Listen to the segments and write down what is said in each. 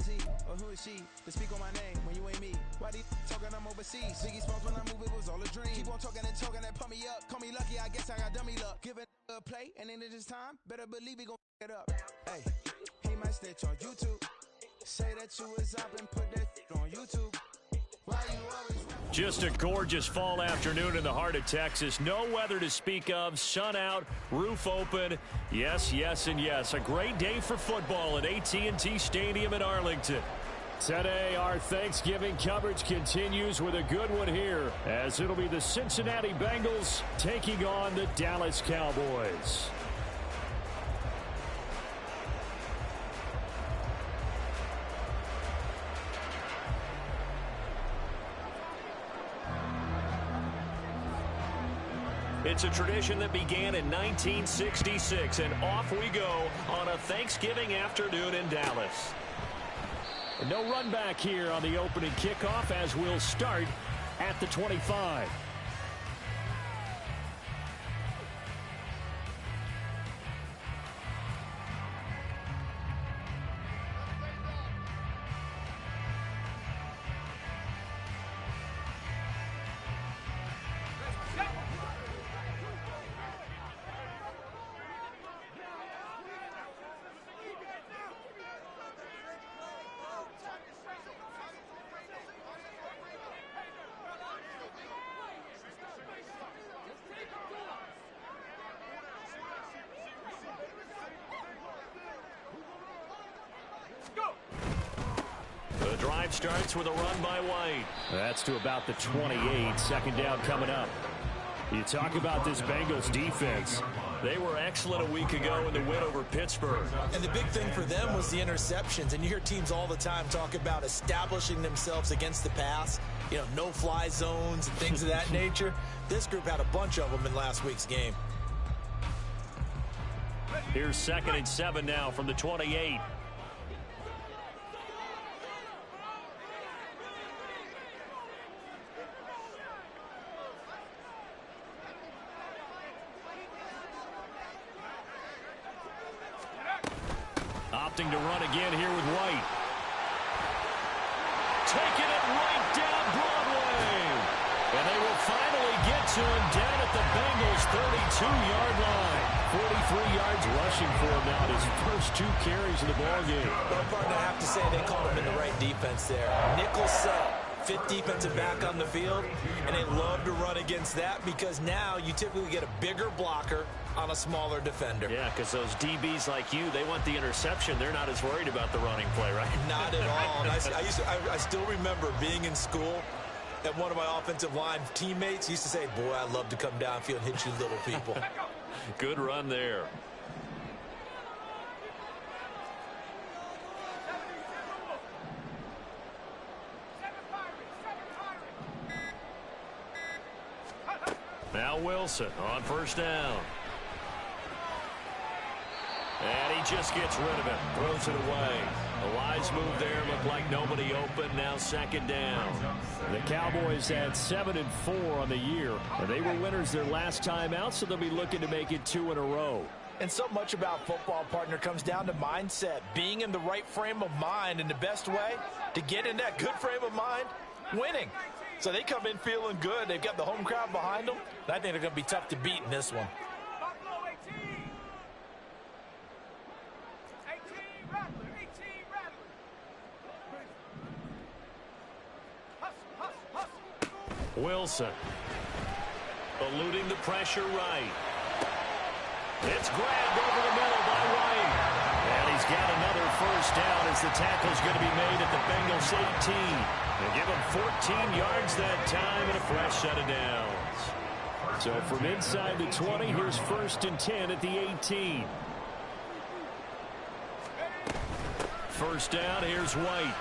he or who is she to speak on my name when you ain't me? Why they talking I'm overseas? Biggie Smalls when I move it was all a dream. Keep on talking that pump me up. Call me lucky, I guess I got dummy luck. Give it a play and then it's time. Better believe he gon' it up. Hey, he might snitch on YouTube. Say that you was up and put that on YouTube. Why you always... Just a gorgeous fall afternoon in the heart of Texas. No weather to speak of. Sun out, roof open. Yes, yes, and yes. A great day for football at AT&T Stadium in Arlington. Today, our Thanksgiving coverage continues with a good one here, as it'll be the Cincinnati Bengals taking on the Dallas Cowboys. It's a tradition that began in 1966, and off we go on a Thanksgiving afternoon in Dallas. And no run back here on the opening kickoff, as we'll start at the 25. The drive starts with a run by White. That's to about the 28. Second down coming up. You talk about this Bengals defense. They were excellent a week ago in the win over Pittsburgh. And the big thing for them was the interceptions. And you hear teams all the time talk about establishing themselves against the pass. You know, no-fly zones and things of that nature. This group had a bunch of them in last week's game. Here's 2nd and 7 now from the 28. Opting to run again here with White. Taking it right down Broadway. And they will finally get to him down at the Bengals' 32-yard line. 43 yards rushing for him now in his first 2 carries of the ballgame. Well, partner, I have to say they called him in the right defense there. Nickel set. 5th defensive back on the field, and they love to run against that because now you typically get a bigger blocker on a smaller defender. Yeah, because those DBs like you, they want the interception. They're not as worried about the running play, right? Not at all. And I still remember being in school, and one of my offensive line teammates used to say, boy, I love to come downfield and hit you little people. Good run there. Now Wilson on first down. And he just gets rid of it. Throws it away. A wise move there. Looked like nobody open. Now 2nd down. The Cowboys had 7-4 on the year. And they were winners their last time out, so they'll be looking to make it 2 in a row. And so much about football, partner, comes down to mindset. Being in the right frame of mind, and the best way to get in that good frame of mind, winning. So they come in feeling good. They've got the home crowd behind them. And I think they're going to be tough to beat in this one. Wilson eluding the pressure right. It's grabbed over the middle by White. And he's got another first down as the tackle's going to be made at the Bengals 18. They give him 14 yards that time and a fresh set of downs. So from inside the 20, here's 1st and 10 at the 18. First down, here's White.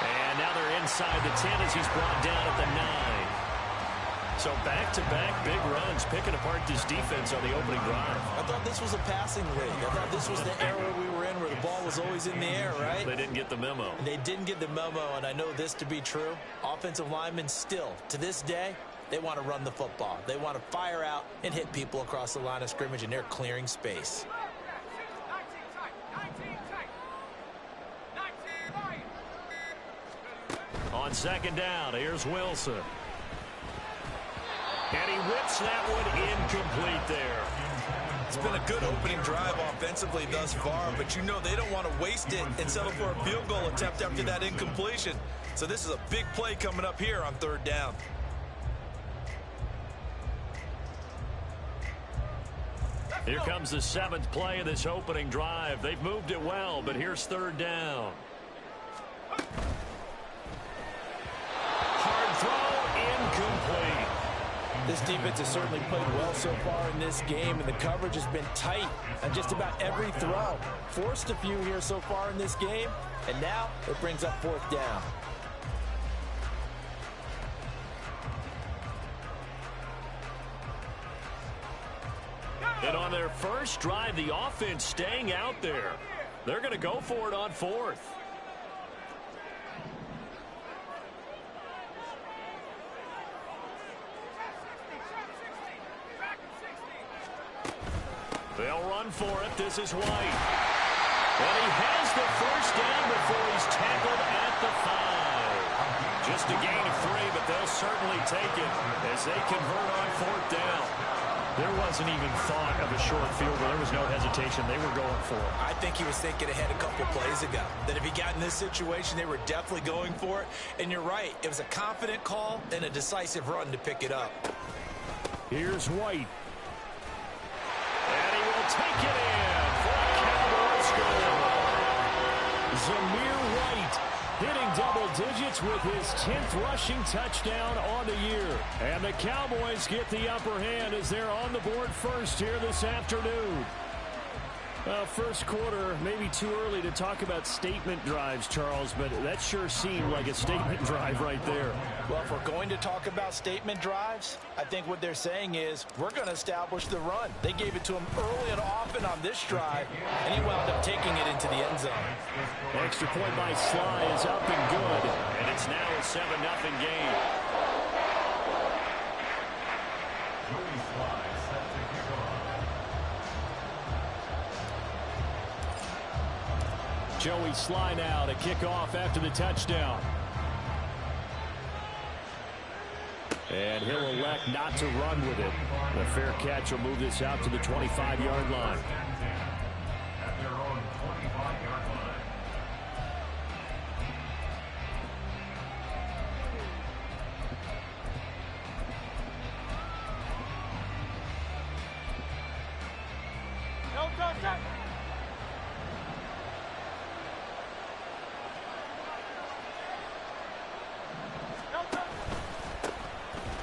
And now they're inside the 10 as he's brought down at the 9. So back-to-back big runs, picking apart this defense on the opening drive. I thought this was a passing league. I thought this was the era we were in where the ball was always in the air, right? They didn't get the memo. They didn't get the memo, and I know this to be true. Offensive linemen still, to this day, they want to run the football. They want to fire out and hit people across the line of scrimmage, and they're clearing space. on second down. Here's Wilson. And he whips that one incomplete there. It's been a good opening drive offensively thus far, but you know they don't want to waste it and settle for a field goal attempt after that incompletion. So this is a big play coming up here on third down. Here comes the 7th play of this opening drive. They've moved it well, but here's third down. Hard throw, incomplete. This defense has certainly played well so far in this game, and the coverage has been tight on just about every throw. Forced a few here so far in this game, and now it brings up fourth down. And on their first drive, the offense staying out there. They're going to go for it on fourth. They'll run for it. This is White. And he has the first down before he's tackled at the 5. Just a gain of 3, but they'll certainly take it as they convert on fourth down. There wasn't even thought of a short field goal. There was no hesitation. They were going for it. I think he was thinking ahead a couple plays ago, that if he got in this situation, they were definitely going for it. And you're right. It was a confident call and a decisive run to pick it up. Here's White. And he will take it in for a Cowboys goal. Zamir White hitting double digits with his 10th rushing touchdown on the year. And the Cowboys get the upper hand as they're on the board first here this afternoon. First quarter, maybe too early to talk about statement drives, Charles, but that sure seemed like a statement drive right there. Well, if we're going to talk about statement drives, I think what they're saying is we're going to establish the run. They gave it to him early and often on this drive, and he wound up taking it into the end zone. Extra point by Sly is up and good. And it's now a 7-0 game. Joey Sly now to kick off after the touchdown. And he'll elect not to run with it. The fair catch will move this out to the 25-yard line.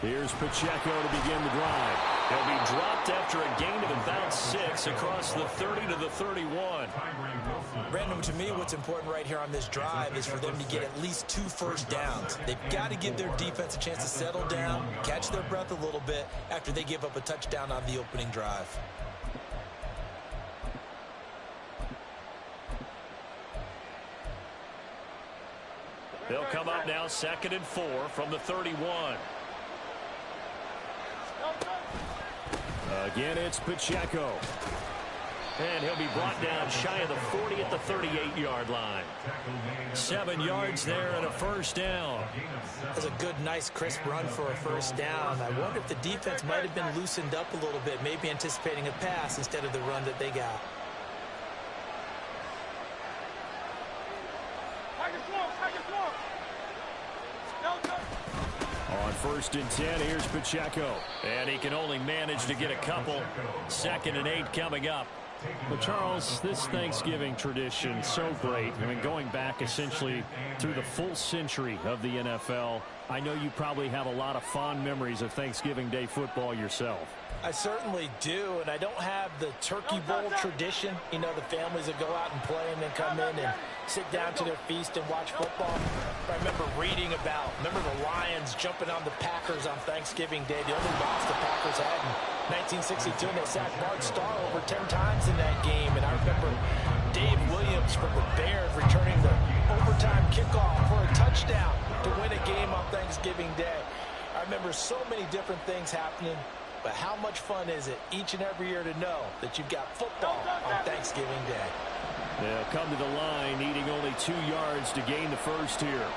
Here's Pacheco to begin the drive. He'll be dropped after a gain of about 6 across the 30 to the 31. Brandon, to me, what's important right here on this drive is for them to get at least 2 first downs. They've got to give their defense a chance to settle down, catch their breath a little bit after they give up a touchdown on the opening drive. They'll come up now 2nd and 4 from the 31. Again, it's Pacheco. And he'll be brought down shy of the 40 at the 38-yard line. 7 yards there and a first down. That's a good, nice, crisp run for a first down. I wonder if the defense might have been loosened up a little bit, maybe anticipating a pass instead of the run that they got. On 1st and 10, here's Pacheco. And he can only manage to get a couple. 2nd and 8 coming up. But Charles, this Thanksgiving tradition, so great. I mean, going back essentially through the full century of the NFL, I know you probably have a lot of fond memories of Thanksgiving Day football yourself. I certainly do, and I don't have the Turkey Bowl tradition. You know, the families that go out and play and then come in and sit down to their feast and watch football. I remember reading about, the Lions jumping on the Packers on Thanksgiving Day, the only loss the Packers had in 1962, and they sacked Bart Starr over 10 times in that game. And I remember Dave Williams from the Bears returning the overtime kickoff for a touchdown to win a game on Thanksgiving Day. I remember so many different things happening. But how much fun is it each and every year to know that you've got football on Thanksgiving Day? They'll come to the line, needing only 2 yards to gain the first here.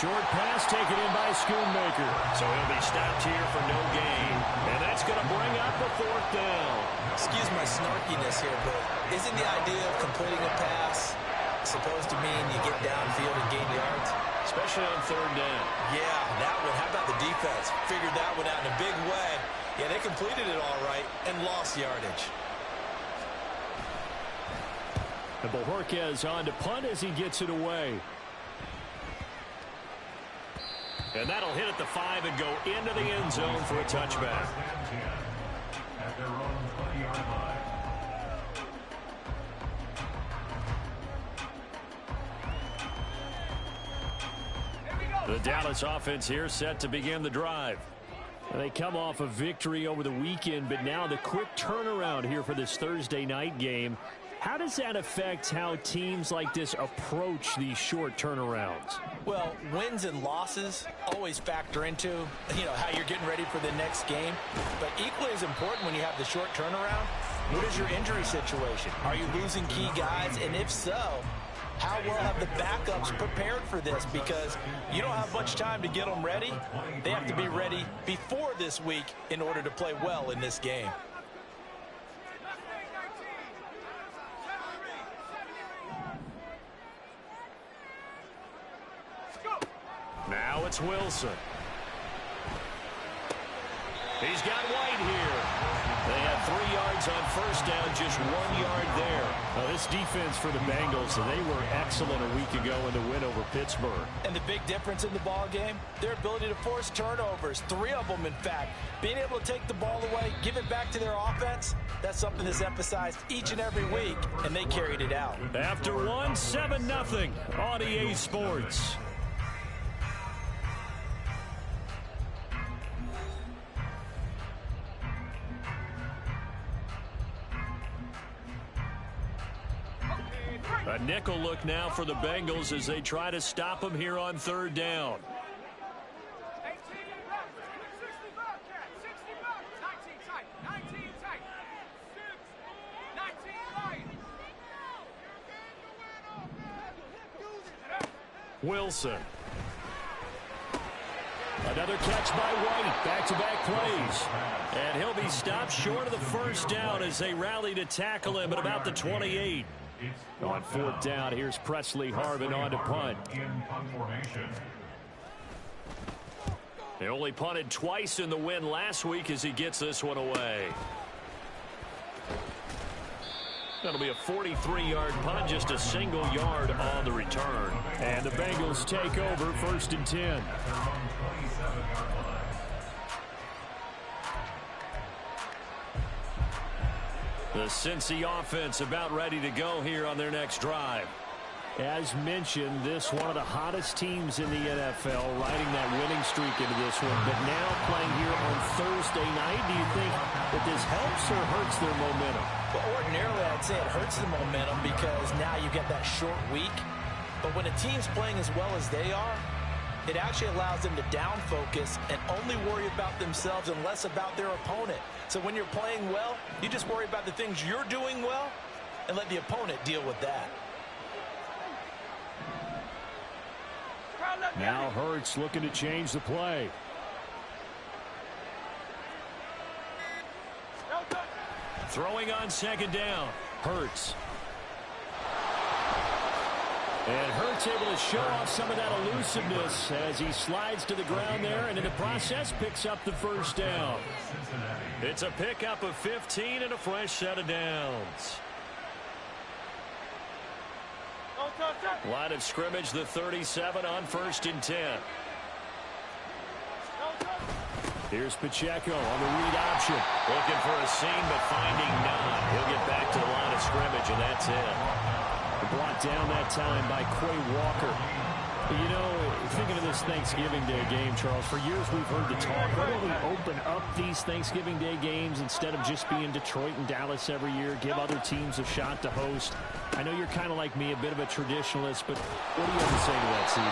short pass taken in by Schoonmaker. So he'll be stopped here for no gain. And that's going to bring up a fourth down. Excuse my snarkiness here, but isn't the idea of completing a pass supposed to mean you get downfield and gain yards? Especially on third down. Yeah, that one. How about the defense? Figured that one out in a big way. Yeah, they completed it all right and lost yardage. And Bojorquez on to punt as he gets it away. And that'll hit at the 5 and go into the end zone for a touchback. The Dallas offense here set to begin the drive. They come off a victory over the weekend, but now the quick turnaround here for this Thursday night game. How does that affect how teams like this approach these short turnarounds? Well, wins and losses always factor into, how you're getting ready for the next game. But equally as important when you have the short turnaround, what is your injury situation? Are you losing key guys? And if so, how well have the backups prepared for this? Because you don't have much time to get them ready. They have to be ready before this week in order to play well in this game. Now it's Wilson. He's got White here. They had 3 yards on first down, just 1 yard there. Now this defense for the Bengals, they were excellent a week ago in the win over Pittsburgh. And the big difference in the ball game, their ability to force turnovers, 3 of them in fact. Being able to take the ball away, give it back to their offense, that's something that's emphasized each and every week, and they carried it out. After 1, 7-0 on EA Sports. A nickel look now for the Bengals as they try to stop him here on third down. Wilson. Another catch by White. Back-to-back plays. And he'll be stopped short of the first down as they rally to tackle him at about the 28. On fourth down, here's Presley Harvin on to punt. They only punted twice in the win last week as he gets this one away. That'll be a 43-yard punt, just a single yard on the return. And the Bengals take over 1st and 10. The Cincy offense about ready to go here on their next drive. As mentioned, this one of the hottest teams in the NFL, riding that winning streak into this one. But now playing here on Thursday night, do you think that this helps or hurts their momentum? Well, ordinarily, I'd say it hurts the momentum because now you get that short week. But when a team's playing as well as they are, it actually allows them to down focus and only worry about themselves and less about their opponent. So when you're playing well, you just worry about the things you're doing well and let the opponent deal with that. Now Hurts looking to change the play. Throwing on second down. Hurts. And Hurts able to show off some of that elusiveness as he slides to the ground there, and in the process picks up the first down. It's a pickup of 15 and a fresh set of downs. Line of scrimmage, the 37 on 1st and 10. Here's Pacheco on the read option. Looking for a seam, but finding none. He'll get back to the line of scrimmage, and that's it. Brought down that time by Quay Walker. You know, thinking of this Thanksgiving Day game, Charles, for years we've heard the talk, why don't we open up these Thanksgiving Day games instead of just being Detroit and Dallas every year, give other teams a shot to host? I know you're kind of like me, a bit of a traditionalist, but what do you have to say to that, CD?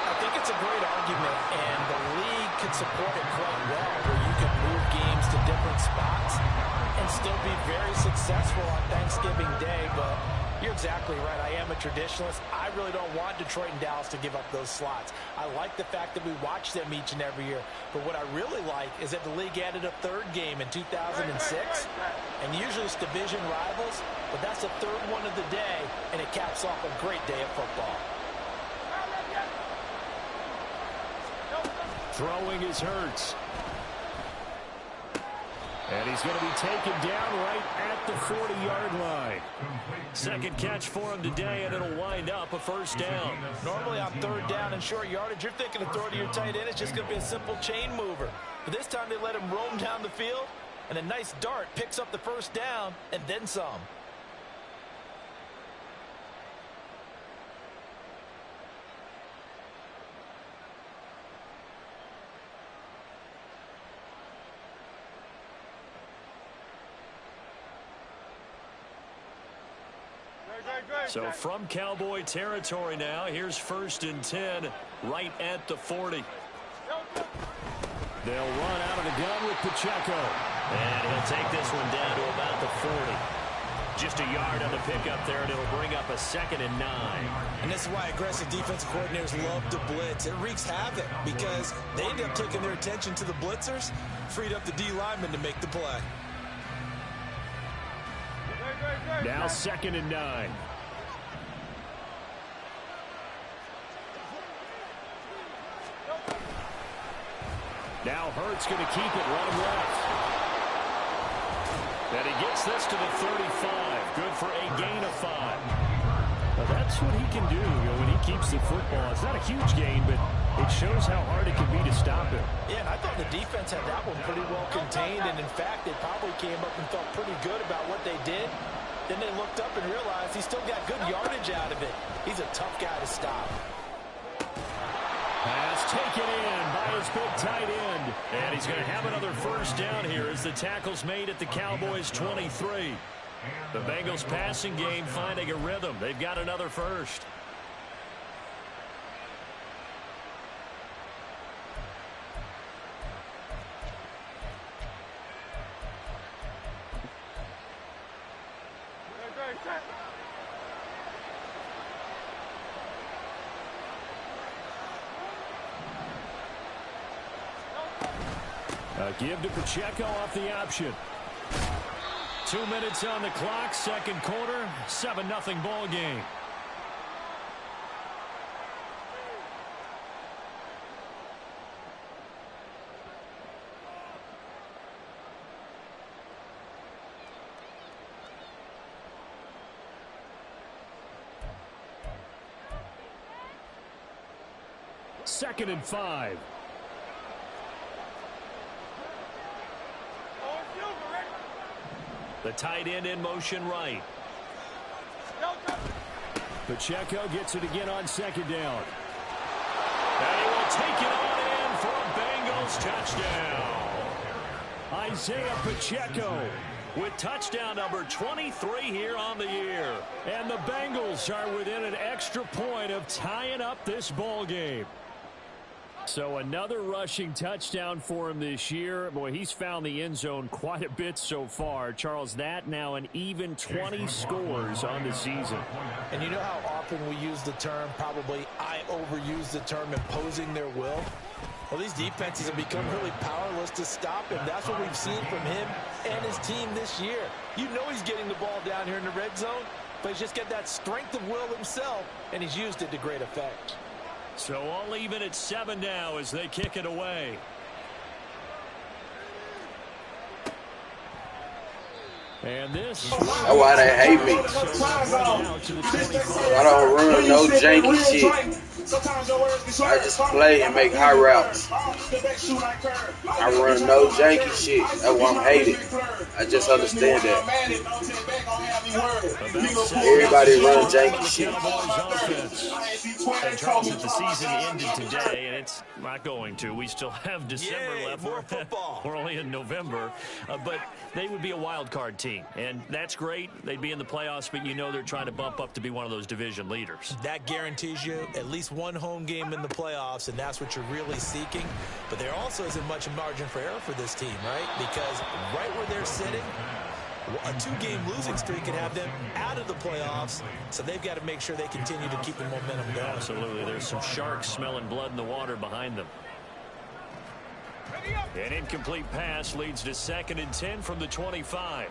I think it's a great argument, and the league could support it quite well, where you could move games to different spots and still be very successful on Thanksgiving Day, but You're exactly right. I am a traditionalist. I really don't want Detroit and Dallas to give up those slots. I like the fact that we watch them each and every year. But what I really like is that the league added a third game in 2006. And usually it's division rivals, but that's the third one of the day, and it caps off a great day of football. Throwing is Hurts. And he's going to be taken down right at the 40-yard line. Second catch for him today, and it'll wind up a first down. Normally on third down and short yardage, you're thinking of throw to your tight end. It's just going to be a simple chain mover. But this time they let him roam down the field, and a nice dart picks up the first down and then some. So from Cowboy territory now, here's 1st and 10 right at the 40. They'll run out of the gun with Pacheco. And he'll take this one down to about the 40. Just a yard on the pickup there, and it'll bring up a 2nd and 9. And this is why aggressive defensive coordinators love to blitz. It wreaks havoc because they end up taking their attention to the blitzers, freed up the D lineman to make the play. Now 2nd and 9. Now Hurts going to keep it, run him left. And he gets this to the 35. Good for a gain of 5. Now that's what he can do, when he keeps the football. It's not a huge gain, but it shows how hard it can be to stop him. Yeah, and I thought the defense had that one pretty well contained, and in fact, they probably came up and felt pretty good about what they did. Then they looked up and realized he still got good yardage out of it. He's a tough guy to stop. Pass taken in by his big tight end. And he's going to have another first down here as the tackle's made at the Cowboys' 23. The Bengals passing game finding a rhythm. They've got another first. Give to Pacheco off the option. 2 minutes on the clock, second quarter, 7-0 ball game. Second and 5. The tight end in motion right. Pacheco gets it again on 2nd down. And he will take it on in for a Bengals touchdown. Isaiah Pacheco with touchdown number 23 here on the year. And the Bengals are within an extra point of tying up this ball game. So another rushing touchdown for him this year. Boy, he's found the end zone quite a bit so far. Charles, that now an even 20 scores on the season. And you know how often we use the term, probably I overuse the term, imposing their will? Well, these defenses have become really powerless to stop him. That's what we've seen from him and his team this year. You know he's getting the ball down here in the red zone, but he's just got that strength of will himself, and he's used it to great effect. So all even at 7 now as they kick it away. And this. That's why they hate me. I don't run no janky shit. I just play and make high routes. I run no janky shit. That's why I'm hated. I just understand that. Everybody run janky shit. And Charles, if the season ended today, and it's not going to, we still have December left. More football. We're only in November, but they would be a wild card team, and that's great. They'd be in the playoffs, but you know they're trying to bump up to be one of those division leaders. That guarantees you at least one home game in the playoffs, and that's what you're really seeking. But there also isn't much margin for error for this team, right? Because right where they're sitting, A 2-game losing streak could have them out of the playoffs, so they've got to make sure they continue to keep the momentum going. Absolutely. There's some sharks smelling blood in the water behind them. An incomplete pass leads to 2nd and 10 from the 25.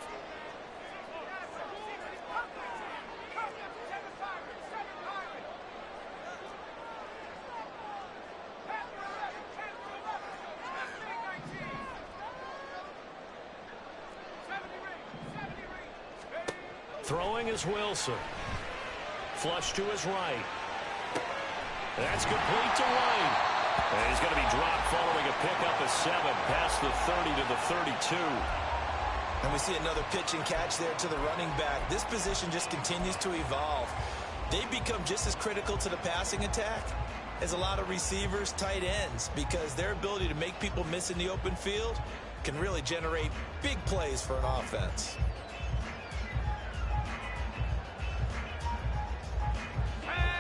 Throwing is Wilson. Flush to his right. That's complete to White. And he's going to be dropped following a pickup of 7 past the 30 to the 32. And we see another pitch and catch there to the running back. This position just continues to evolve. They've become just as critical to the passing attack as a lot of receivers, tight ends, because their ability to make people miss in the open field can really generate big plays for an offense.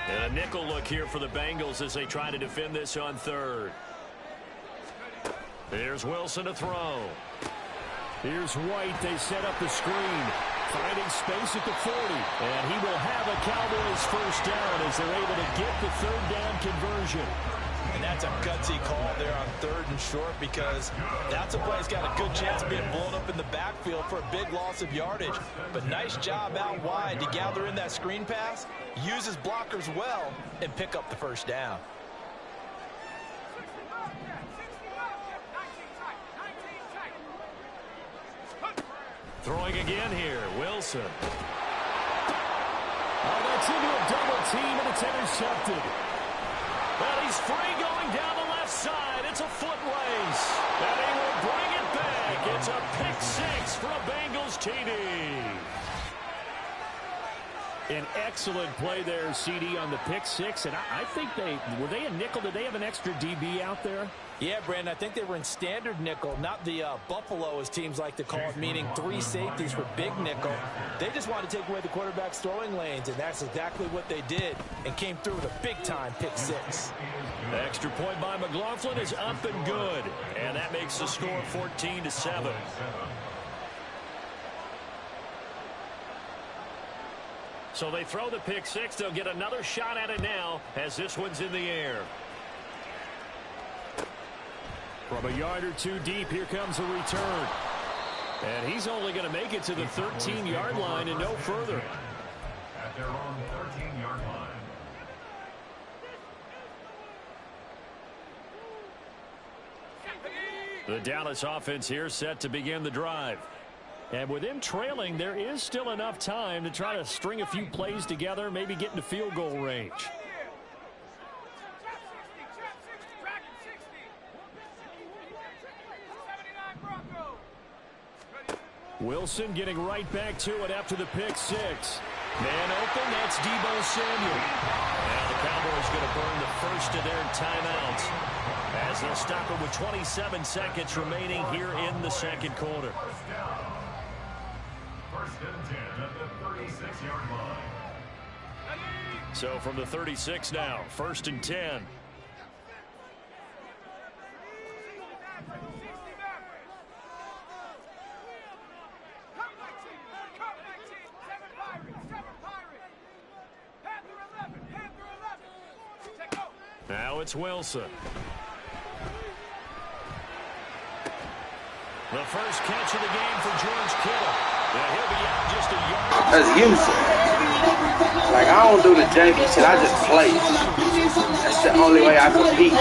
And a nickel look here for the Bengals as they try to defend this on 3rd. Here's Wilson to throw. Here's White. They set up the screen. Finding space at the 40. And he will have a Cowboys first down as they're able to get the 3rd down conversion. And that's a gutsy call there on 3rd and short, because that's a play that's got a good chance of being blown up in the backfield for a big loss of yardage. But nice job out wide to gather in that screen pass, use his blockers well, and pick up the first down. Throwing again here, Wilson. Oh, that's into a double team, and it's intercepted. Well, he's free going down the left side. It's a foot race. And he will bring it back. It's a pick 6 for a Bengals TD. An excellent play there, CD, on the pick 6. And I think were they a nickel? Did they have an extra DB out there? Yeah, Brandon, I think they were in standard nickel, not the Buffalo, as teams like to call it, meaning 3 safeties for big nickel. They just wanted to take away the quarterback's throwing lanes, and that's exactly what they did, and came through with a big-time pick 6. The extra point by McLaughlin is up and good, and that makes the score 14-7. So they throw the pick 6. They'll get another shot at it now as this one's in the air. From a yard or 2 deep, here comes a return. And he's only going to make it to the 13-yard line and no further. At their own 13-yard line. The Dallas offense here set to begin the drive. And with them trailing, there is still enough time to try to string a few plays together, maybe get into field goal range. Wilson getting right back to it after the pick 6. Man open, that's Deebo Samuel. Now the Cowboys going to burn the first of their timeouts as they'll stop it with 27 seconds remaining here in the second quarter. First and 10 at the 36-yard line. So from the 36 now, 1st and 10. Now it's Wilson. The first catch of the game for George Kittle. Yeah, he'll be out just a yard. That's useless. Like, I don't do the janky shit. I just play. That's the only way I compete.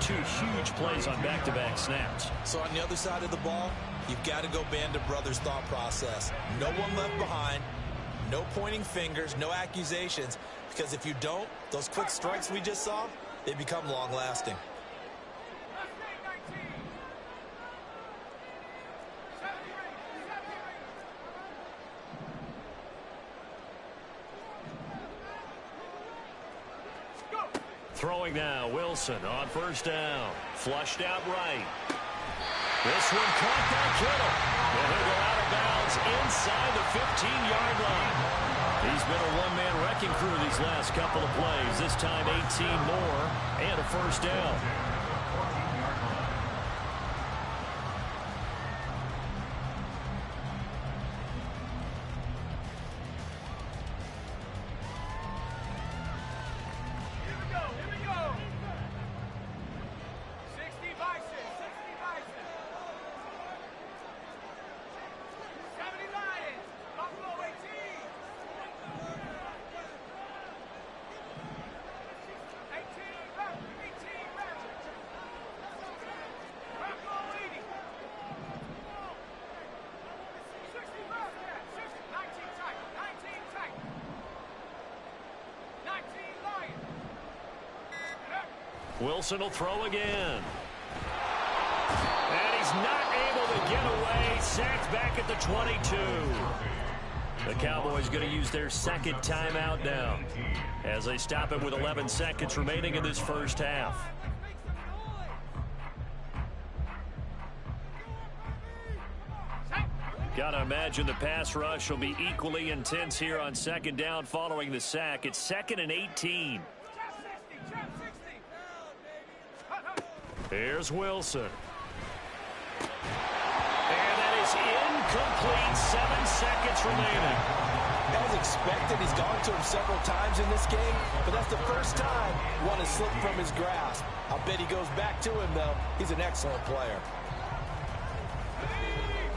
2 huge plays on back-to-back snaps. So on the other side of the ball, you've got to go Band of Brothers thought process. No one left behind. No pointing fingers, no accusations, because if you don't, those quick strikes we just saw, they become long-lasting. Throwing now, Wilson on first down. Flushed out right. This one caught by Kittle. And he'll go out of bounds inside the 15-yard line. He's been a one-man wrecking crew these last couple of plays. This time 18 more and a first down. Wilson will throw again. And he's not able to get away. Sacked back at the 22. The Cowboys going to use their second timeout now as they stop it with 11 seconds remaining in this first half. Got to imagine the pass rush will be equally intense here on second down following the sack. It's 2nd and 18. Here's Wilson. And that is incomplete. 7 seconds remaining. As expected, he's gone to him several times in this game, but that's the first time one has slipped from his grasp. I'll bet he goes back to him, though. He's an excellent player.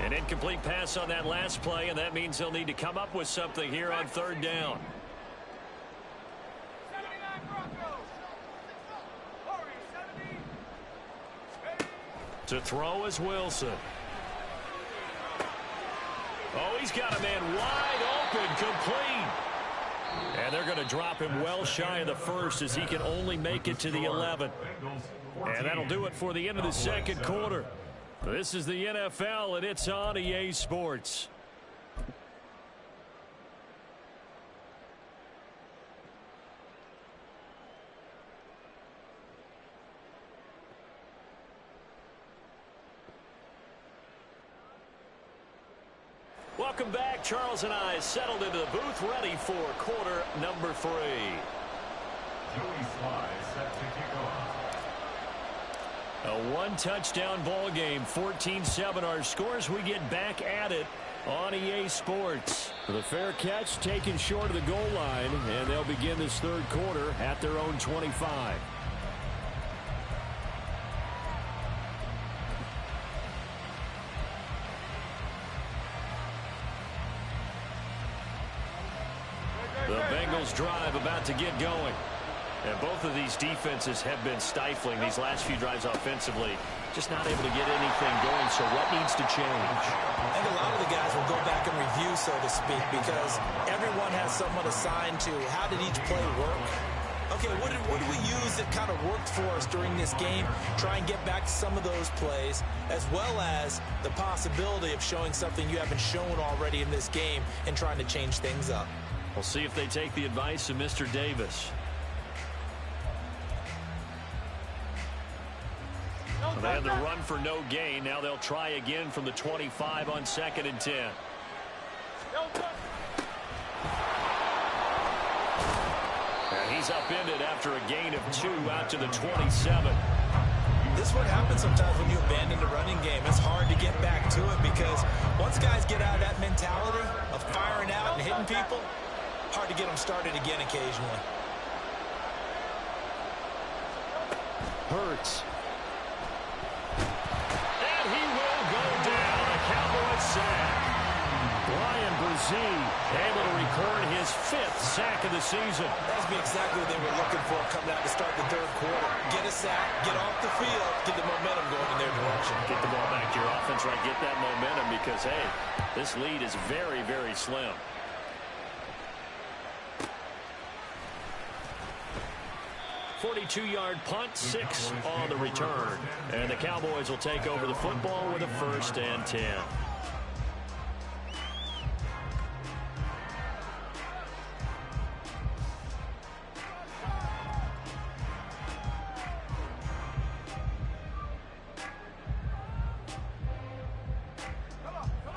An incomplete pass on that last play, and that means they'll need to come up with something here on third down. To throw is Wilson. Oh, he's got a man wide open, complete. And they're going to drop him well shy of the first as he can only make it to the 11. And that'll do it for the end of the second quarter. This is the NFL, and it's on EA Sports. Welcome back. Charles and I settled into the booth, ready for quarter number 3. Joey Sly set to kick off. A one-touchdown ball game, 14-7 our scores. We get back at it on EA Sports. The fair catch taken short of the goal line, and they'll begin this third quarter at their own 25. The Bengals drive about to get going. And both of these defenses have been stifling these last few drives offensively. Just not able to get anything going, so what needs to change? I think a lot of the guys will go back and review, so to speak, because everyone has someone assigned to how did each play work. Okay, what did we use that kind of worked for us during this game? Try and get back to some of those plays, as well as the possibility of showing something you haven't shown already in this game and trying to change things up. We'll see if they take the advice of Mr. Davis. They had the run for no gain. Now they'll try again from the 25 on 2nd and 10. And he's upended after a gain of 2 out to the 27. This is what happens sometimes when you abandon the running game. It's hard to get back to it because once guys get out of that mentality of firing out and hitting people, hard to get them started again occasionally. Hurts. Ryan Brzee able to record his 5th sack of the season. That's exactly what they were looking for coming out to start the third quarter. Get a sack, get off the field, get the momentum going in their direction. Get the ball back to your offense, right? Get that momentum because, hey, this lead is very, very slim. .42-yard punt, 6 on the return. And the Cowboys will take over the football with a 1st and 10.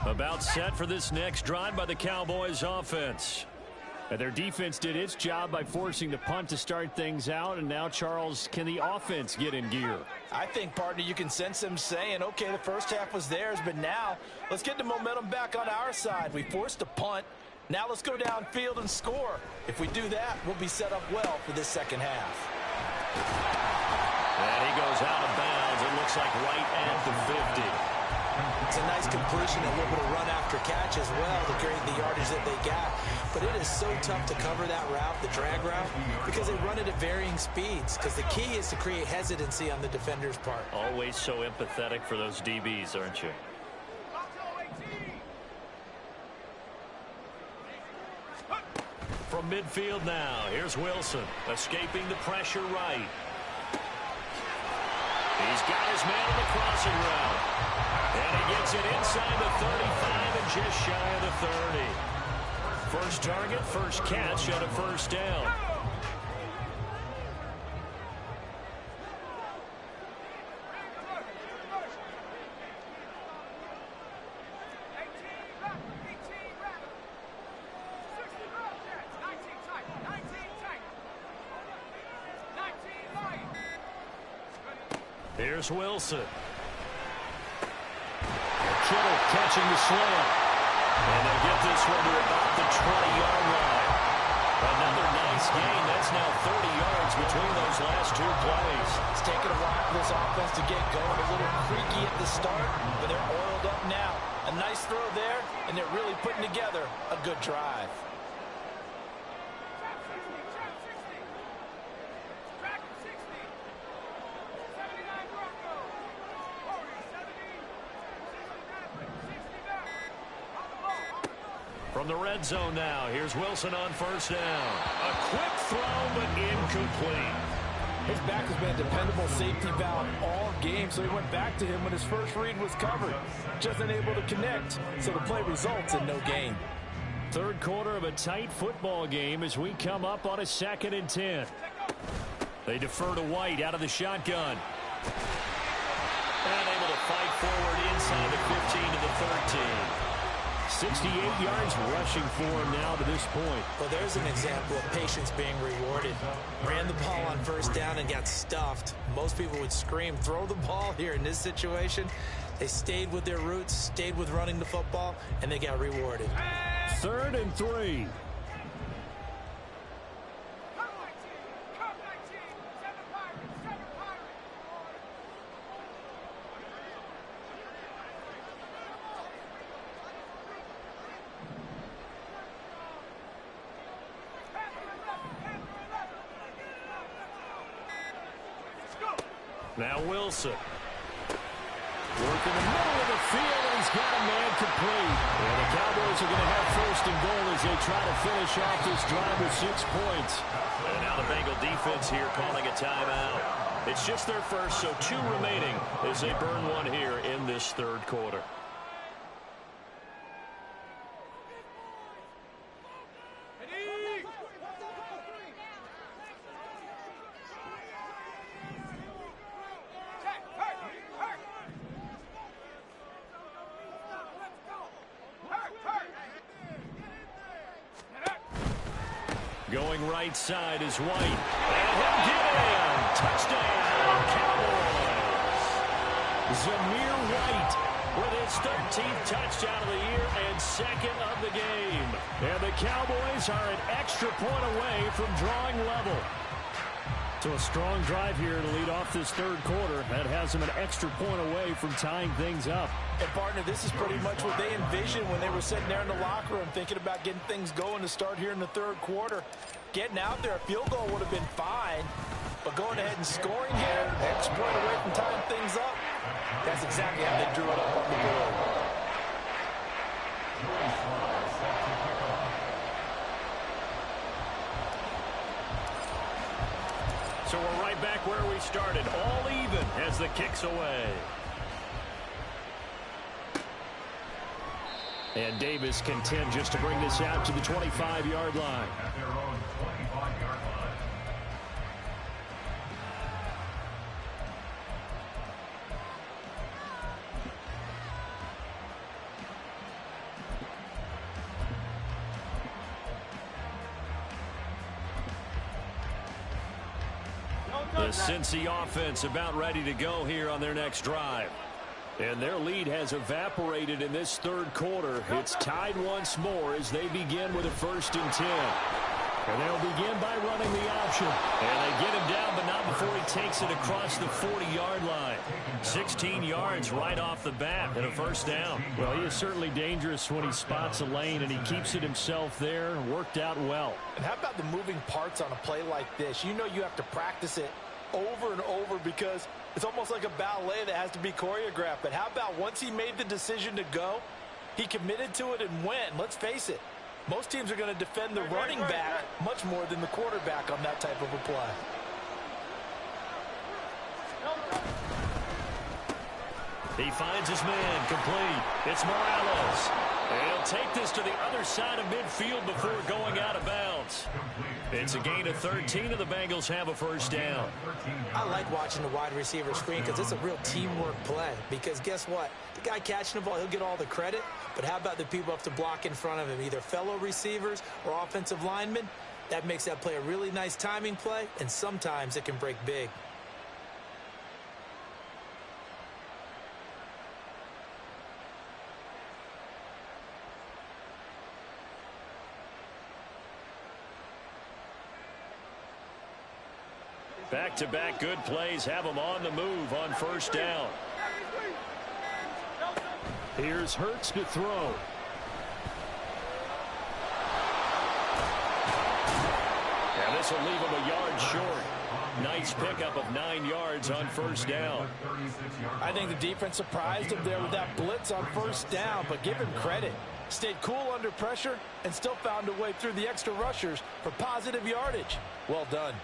About set for this next drive by the Cowboys offense. And their defense did its job by forcing the punt to start things out. And now, Charles, can the offense get in gear? I think, partner, you can sense them saying, okay, the first half was theirs, but now let's get the momentum back on our side. We forced a punt. Now let's go downfield and score. If we do that, we'll be set up well for this second half. And he goes out of bounds. It looks like right at the 50. It's a nice completion, a little bit of run after catch as well to carry the yardage that they got. But it is so tough to cover that route, the drag route, because they run it at varying speeds. Because the key is to create hesitancy on the defender's part. Always so empathetic for those DBs, aren't you? From midfield now, here's Wilson, escaping the pressure right. He's got his man on the crossing route. And he gets it inside the 35 and just shy of the 30. First target, first catch, and a first down. Here's Wilson. Kittle catching the slant. And they'll get this one to about the 20-yard line. Another nice gain. That's now 30 yards between those last two plays. It's taken a while for this offense to get going. A little creaky at the start, but they're oiled up now. A nice throw there, and they're really putting together a good drive. From the red zone now, here's Wilson on first down. A quick throw, but incomplete. His back has been a dependable safety valve all game, so he went back to him when his first read was covered. Just unable to connect, so the play results in no gain. Third quarter of a tight football game as we come up on a 2nd and 10. They defer to White out of the shotgun. And able to fight forward inside the 15 to the 13. 68 yards rushing for him now to this point. Well, there's an example of patience being rewarded. Ran the ball on first down and got stuffed. Most people would scream, throw the ball here. In this situation, they stayed with their roots, stayed with running the football, and they got rewarded. 3rd and 3. Now Wilson. Working the middle of the field, and he's got a man complete. And the Cowboys are going to have 1st and goal as they try to finish off this drive with 6 points. And now the Bengal defense here calling a timeout. It's just their first, so 2 remaining as they burn one here in this third quarter. Going right side is White. And he'll get in. Touchdown, Cowboys. Zamir White With his 13th touchdown of the year and 2nd of the game. And the Cowboys are an extra point away from drawing level. So a strong drive here to lead off this third quarter. That has them an extra point away from tying things up. And, partner, this is pretty much what they envisioned when they were sitting there in the locker room thinking about getting things going to start here in the third quarter. Getting out there, a field goal would have been fine. But going ahead and scoring here, extra point away from tying things up, that's exactly how they drew it up on the board. So we're right back where we started, all even as the kick's away. And Davis content just to bring this out to the 25-yard line. At their own 25-yard line. The Cincy offense about ready to go here on their next drive. And their lead has evaporated in this third quarter. It's tied once more as they begin with a 1st and 10. And they'll begin by running the option. And they get him down, but not before he takes it across the 40-yard line. 16 yards right off the bat and a 1st down. Well, he is certainly dangerous when he spots a lane, and he keeps it himself there. Worked out well. And how about the moving parts on a play like this? You know you have to practice it over and over because it's almost like a ballet that has to be choreographed. But how about once he made the decision to go, he committed to it and went. Let's face it, most teams are going to defend the running back much more than the quarterback on that type of a play. He finds his man, complete. It's Morales. And he'll take this to the other side of midfield before going out of bounds. It's a gain of 13, and the Bengals have a first down. I like watching the wide receiver screen because it's a real teamwork play. Because guess what? The guy catching the ball, he'll get all the credit. But how about the people up to block in front of him, either fellow receivers or offensive linemen? That makes that play a really nice timing play, and sometimes it can break big. Back-to-back good plays have them on the move on first down. Here's Hurts to throw. And this will leave him a yard short. Nice pickup of 9 yards on first down. I think the defense surprised him there with that blitz on first down, but give him credit. Stayed cool under pressure and still found a way through the extra rushers for positive yardage. Well done.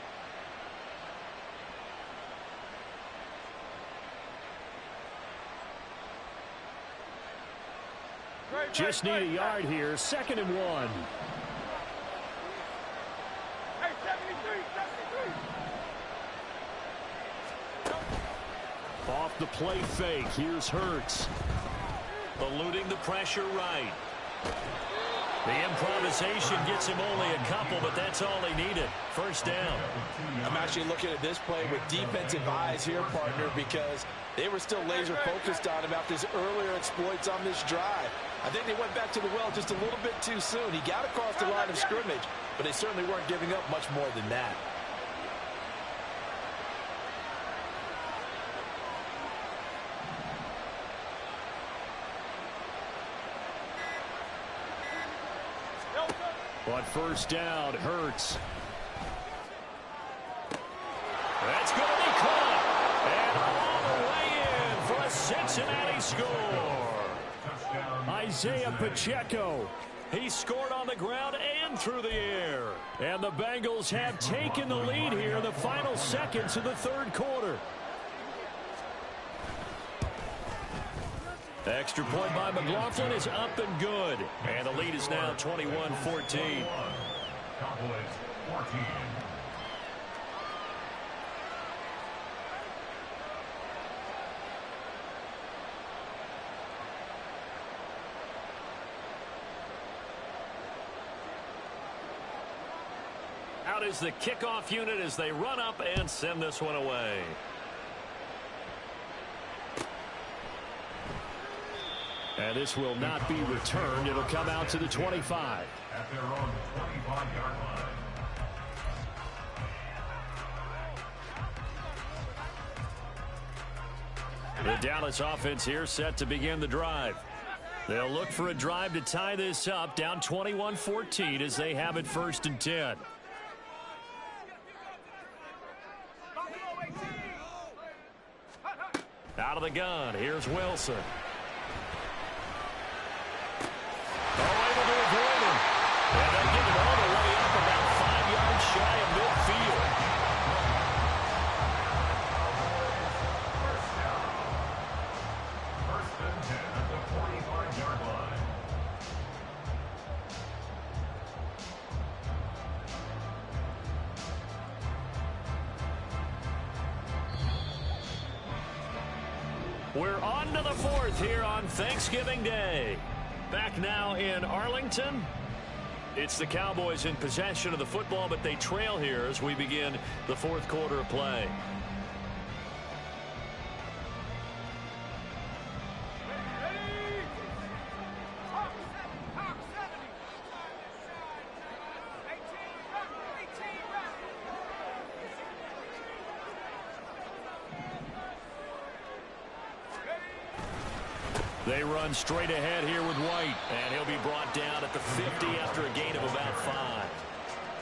Just need a yard here. 2nd and 1. Off the play fake. Here's Hurts. Eluding the pressure right. The improvisation gets him only a couple, but that's all he needed. First down. I'm actually looking at this play with defensive eyes here, partner, because they were still laser focused on him after his earlier exploits on this drive. I think they went back to the well just a little bit too soon. He got across the line of scrimmage, but they certainly weren't giving up much more than that. But first down, Hurts. That's going to be caught. And all the way in for a Cincinnati score. Isaiah Pacheco. He scored on the ground and through the air. And the Bengals have taken the lead here in the final seconds of the third quarter. Extra point by McLaughlin is up and good. And the lead is now 21-14. Cowboys 14. Out is the kickoff unit as they run up and send this one away. And this will not be returned. It'll come out to the 25. At their own 25-yard line. The Dallas offense here set to begin the drive. They'll look for a drive to tie this up, down 21-14 as they have it 1st and 10. Out of the gun, here's Wilson. Able to avoid him. And they'll get it all the way up about 5 yards shy of midfield. First and 10 at the 45-yard line. We're on to the 4th here on Thanksgiving Day. Back now in Arlington. It's the Cowboys in possession of the football, but they trail here as we begin the 4th quarter of play. They run straight ahead here with White, and he'll be brought down at the 50 after a gain of about 5.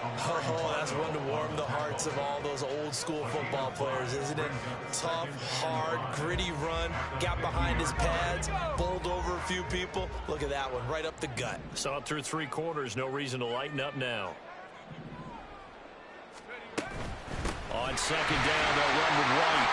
Oh, that's one to warm the hearts of all those old school football players, isn't it? Tough, hard, gritty run, got behind his pads, bowled over a few people. Look at that one, right up the gut. So up through 3 quarters, no reason to lighten up now. On 2nd down, they'll run with White.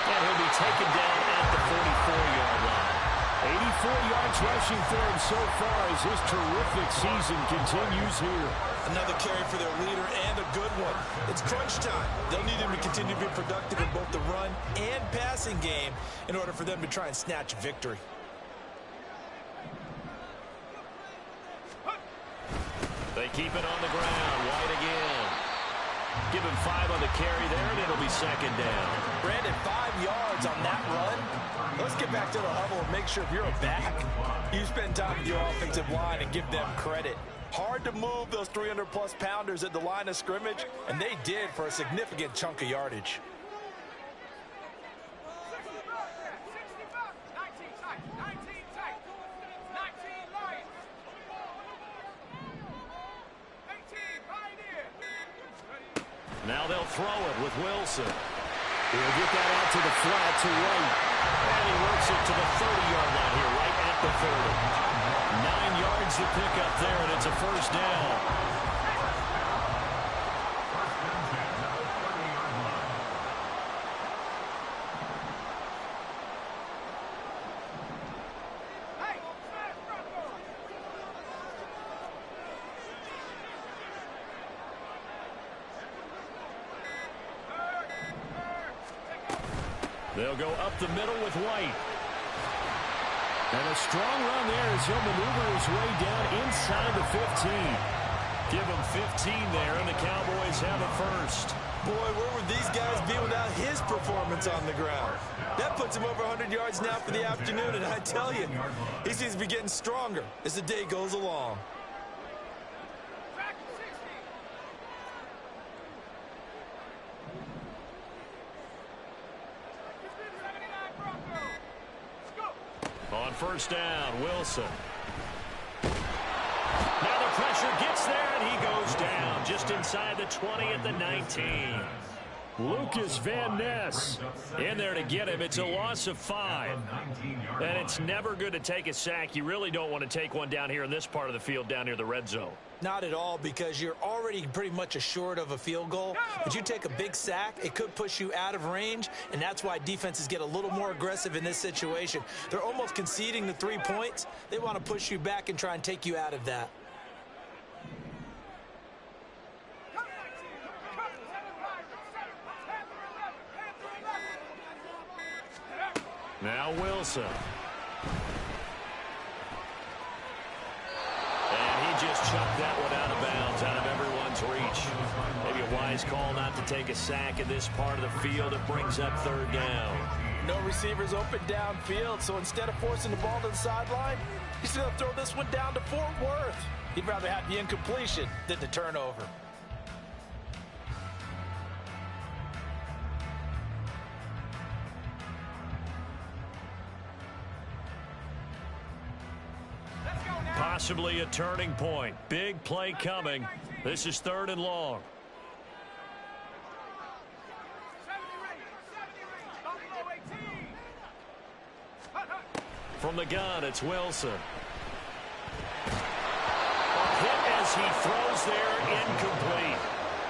And he'll be taken down at the 44-yard line. 84 yards rushing for him so far as his terrific season continues here. Another carry for their leader and a good one. It's crunch time. They'll need him to continue to be productive in both the run and passing game in order for them to try and snatch victory. They keep it on the ground. White again. Give him 5 on the carry there, and it'll be second down. Brandon, 5 yards on that run. Let's get back to the huddle and make sure if you're a back, you spend time with your offensive line and give them credit. Hard to move those 300-plus pounders at the line of scrimmage, and they did for a significant chunk of yardage. Now they'll throw it with Wilson. He'll get that out to the flat to White. And he works it to the 30-yard line here, right at the 30. 9 yards to pick up there, and it's a first down. They'll go up the middle with White. And a strong run there as he'll maneuver his way down inside the 15. Give him 15 there, and the Cowboys have a first. Boy, where would these guys be without his performance on the ground? That puts him over 100 yards now for the afternoon, and I tell you, he seems to be getting stronger as the day goes along. On first down, Wilson. Now the pressure gets there, and he goes down just inside the 20 at the 19. Lucas Van Ness in there to get him. It's a loss of 5. And it's never good to take a sack. You really don't want to take one down here in this part of the field, down near the red zone. Not at all, because you're already pretty much assured of a field goal. But you take a big sack, it could push you out of range, and that's why defenses get a little more aggressive in this situation. They're almost conceding the 3 points. They want to push you back and try and take you out of that. Now Wilson. Just chucked that one out of bounds, out of everyone's reach. Maybe a wise call not to take a sack in this part of the field. It brings up third down. No receivers open downfield, so instead of forcing the ball to the sideline, he's going to throw this one down to Fort Worth. He'd rather have the incompletion than the turnover. Possibly a turning point. Big play coming. This is 3rd and long. From the gun, it's Wilson. Hit as he throws there, incomplete.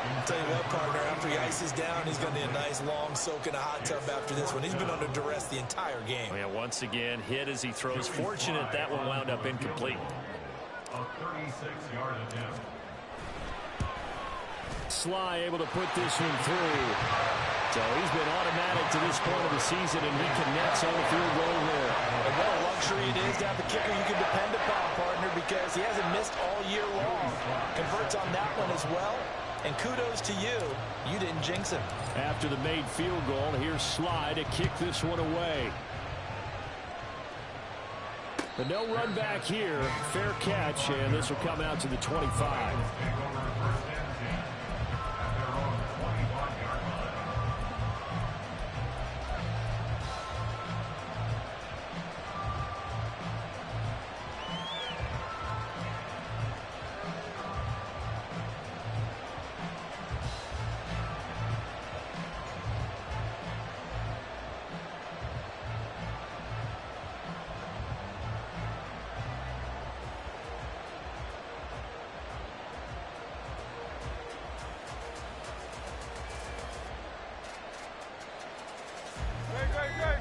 I'll tell you what, partner, after he ices down, he's going to need a nice long soak in a hot tub after this one. He's been under duress the entire game. Yeah, once again, hit as he throws. Fortunate that one wound up incomplete. A 36-yard attempt. Sly able to put this one through. So he's been automatic to this point of the season, and he connects on the field goal there. And what a luxury it is to have a kicker you can depend upon, partner, because he hasn't missed all year long. Converts on that one as well. And kudos to you. You didn't jinx him. After the made field goal, here's Sly to kick this one away. But no run back here. Fair catch, and this will come out to the 25.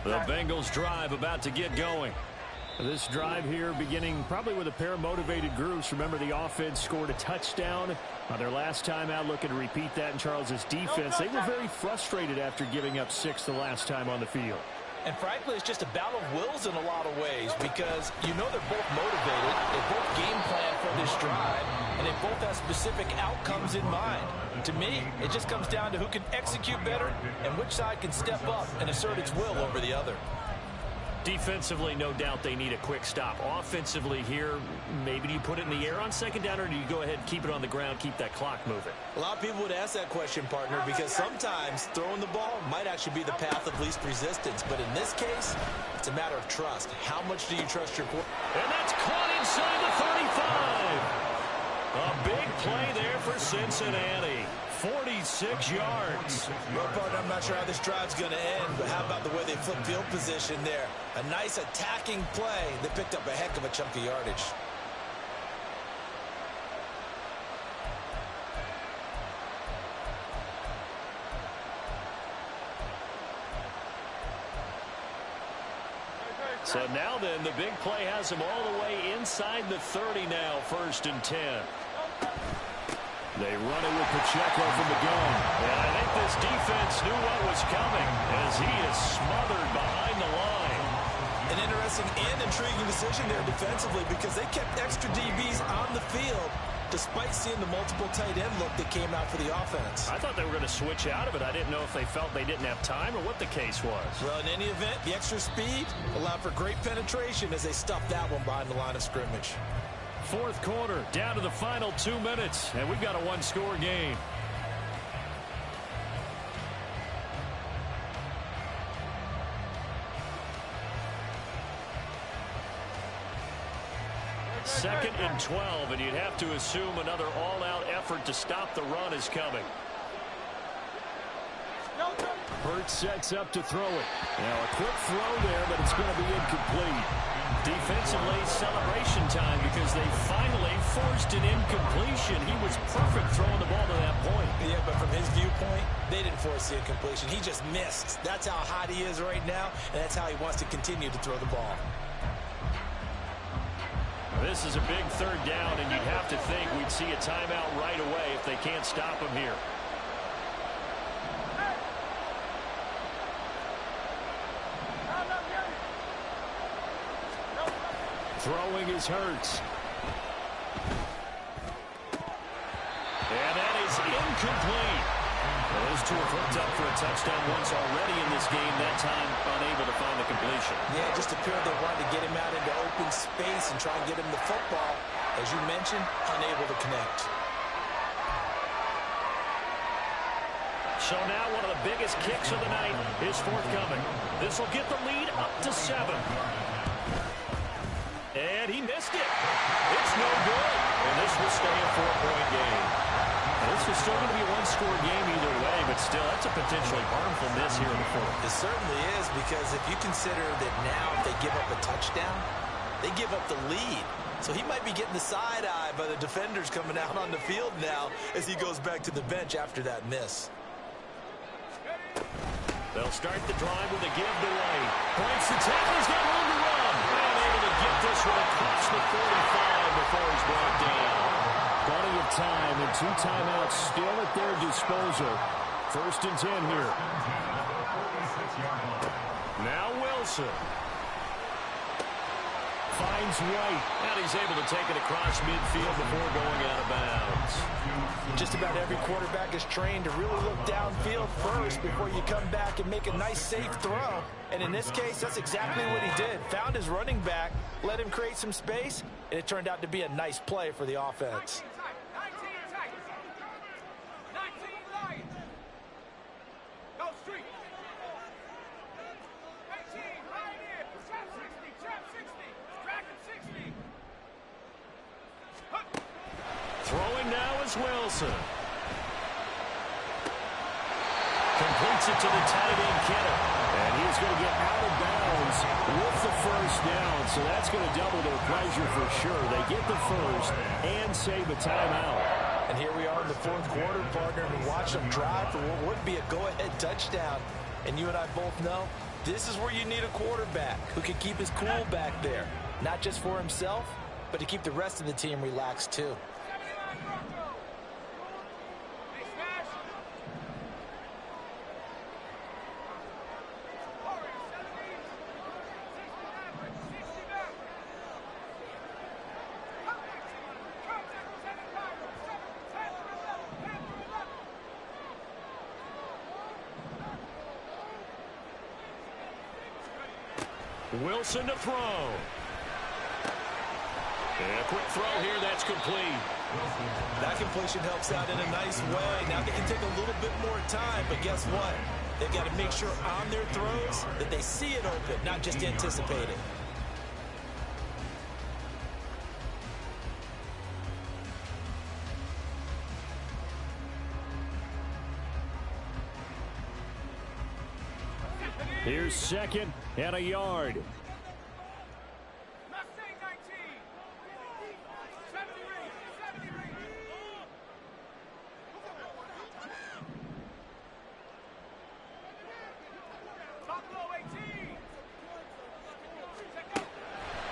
The Bengals drive about to get going. This drive here beginning probably with a pair of motivated groups. Remember, the offense scored a touchdown on their last time out. Looking to repeat that in Charles's defense. They were very frustrated after giving up 6 the last time on the field. And frankly, it's just a battle of wills in a lot of ways because you know they're both motivated. They both game plan for this drive, and they both have specific outcomes in mind. To me, it just comes down to who can execute better and which side can step up and assert its will over the other. Defensively, no doubt they need a quick stop. Offensively here, maybe do you put it in the air on second down, or do you go ahead and keep it on the ground, keep that clock moving? A lot of people would ask that question, partner, because sometimes throwing the ball might actually be the path of least resistance. But in this case, it's a matter of trust. How much do you trust your quarterback? And that's caught inside the 35. A big play there for Cincinnati. 46 yards. Well, partner, I'm not sure how this drive's going to end, but how about the way they flip field position there? A nice attacking play that picked up a heck of a chunk of yardage. So now then, the big play has him all the way inside the 30 now, 1st and 10. They run it with Pacheco from the gun. And I think this defense knew what was coming as he is smothered behind the line. An interesting and intriguing decision there defensively because they kept extra DBs on the field despite seeing the multiple tight end look that came out for the offense. I thought they were going to switch out of it. I didn't know if they felt they didn't have time or what the case was. Well, in any event, the extra speed allowed for great penetration as they stuffed that one behind the line of scrimmage. 4th quarter, down to the final 2 minutes, and we've got a 1-score game. Second and 12, and you'd have to assume another all-out effort to stop the run is coming. Hurts sets up to throw it. Now a quick throw there, but it's going to be incomplete. Defensively, celebration time because they finally forced an incompletion. He was perfect throwing the ball to that point. Yeah, but from his viewpoint, they didn't force the incompletion. He just missed. That's how hot he is right now, and that's how he wants to continue to throw the ball. This is a big 3rd down, and you'd have to think we'd see a timeout right away if they can't stop him here. Throwing is Hurts. And that is incomplete. Well, those two have hooked up for a touchdown once already in this game, that time unable to find the completion. Yeah, it just appeared they wanted to get him out into open space and try and get him the football. As you mentioned, unable to connect. So now one of the biggest kicks of the night is forthcoming. This will get the lead up to 7. And he missed it. It's no good. And this will stay a 4-point game. Now, this was still going to be a 1-score game either way, but still, that's a potentially harmful miss here in the 4th. It certainly is, because if you consider that now if they give up a touchdown, they give up the lead. So he might be getting the side eye by the defenders coming out on the field now as he goes back to the bench after that miss. They'll start the drive with a give to White. Points the tackle. He's got room to run. Unable to get this one across the 45 before he's brought down. Plenty of time and 2 timeouts still at their disposal. 1st and 10 here. Now Wilson. Finds White. And he's able to take it across midfield before going out of bounds. Just about every quarterback is trained to really look downfield first before you come back and make a nice, safe throw. And in this case, that's exactly what he did. Found his running back, let him create some space, and it turned out to be a nice play for the offense. Throwing now is Wilson. Completes it to the tight end, Kittle. And he's going to get out of bounds with the 1st down. So that's going to double their pleasure for sure. They get the 1st and save a timeout. And here we are in the 4th quarter, partner, and watch them drive for what would be a go-ahead touchdown. And you and I both know This is where you need a quarterback who can keep his cool back there. Not just for himself, but to keep the rest of the team relaxed too. Wilson to throw. And a quick throw here, that's complete. That completion helps out in a nice way. Now they can take a little bit more time, but guess what? They've got to make sure on their throws that they see it open, not just anticipate it. Here's second and a yard.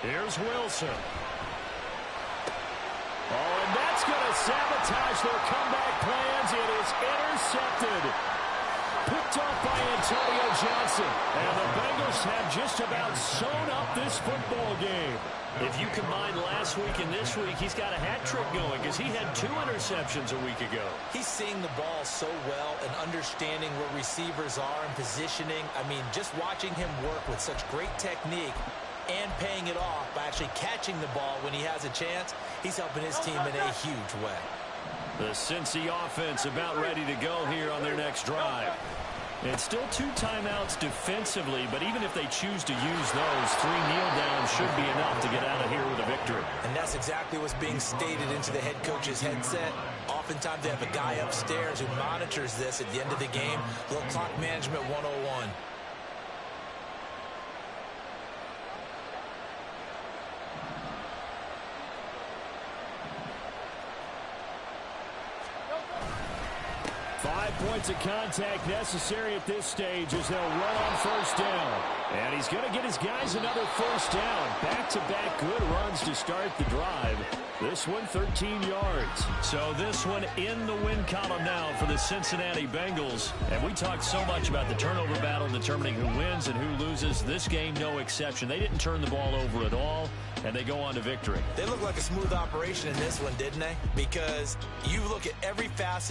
Here's Wilson. Oh, and that's going to sabotage their comeback plans. It is intercepted. Picked off by Antonio Johnson. And the Bengals have just about sewn up this football game. If you combine last week and this week, he's got a hat trick going because he had 2 interceptions a week ago. He's seeing the ball so well and understanding where receivers are and positioning. I mean, just watching him work with such great technique and paying it off by actually catching the ball when he has a chance, he's helping his team in a huge way. The Cincy offense about ready to go here on their next drive. It's still 2 timeouts defensively, but even if they choose to use those, 3 kneel downs should be enough to get out of here with a victory. And that's exactly what's being stated into the head coach's headset. Oftentimes they have a guy upstairs who monitors this at the end of the game. Little clock management 101. Points of contact necessary at this stage as they'll run on first down. And he's going to get his guys another first down. Back-to-back good runs to start the drive. This one 13 yards. So this one in the win column now for the Cincinnati Bengals. And we talked so much about the turnover battle determining who wins and who loses. This game, no exception. They didn't turn the ball over at all, and they go on to victory. They look like a smooth operation in this one, didn't they? Because you look at every facet